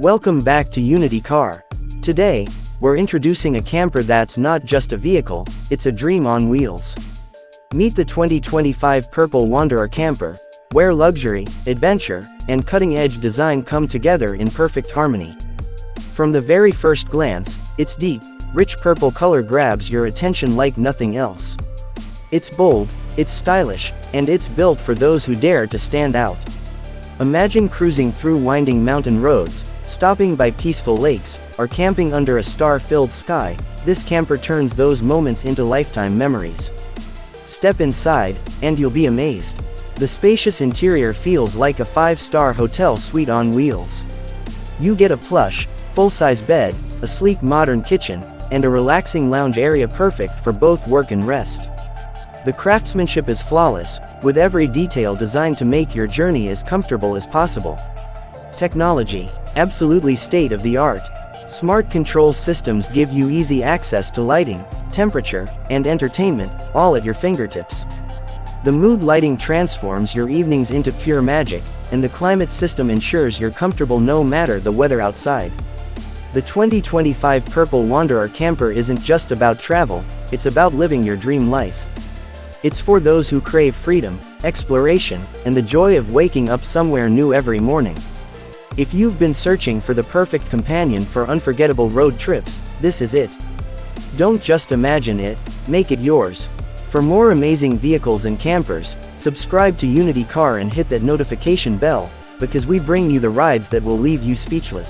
Welcome back to Unity Car. Today, we're introducing a camper that's not just a vehicle, it's a dream on wheels. Meet the 2025 Purple Wanderer camper, where luxury, adventure, and cutting-edge design come together in perfect harmony. From the very first glance, its deep, rich purple color grabs your attention like nothing else. It's bold, it's stylish, and it's built for those who dare to stand out. Imagine cruising through winding mountain roads, stopping by peaceful lakes, or camping under a star-filled sky. This camper turns those moments into lifetime memories. Step inside, and you'll be amazed. The spacious interior feels like a five-star hotel suite on wheels. You get a plush, full-size bed, a sleek modern kitchen, and a relaxing lounge area perfect for both work and rest. The craftsmanship is flawless, with every detail designed to make your journey as comfortable as possible. Technology, absolutely state-of-the-art. Smart control systems give you easy access to lighting, temperature, and entertainment, all at your fingertips. The mood lighting transforms your evenings into pure magic, and the climate system ensures you're comfortable no matter the weather outside. The 2025 Purple Wanderer camper isn't just about travel, it's about living your dream life. It's for those who crave freedom, exploration, and the joy of waking up somewhere new every morning. If you've been searching for the perfect companion for unforgettable road trips, this is it. Don't just imagine it, make it yours. For more amazing vehicles and campers, subscribe to Unity Car and hit that notification bell, because we bring you the rides that will leave you speechless.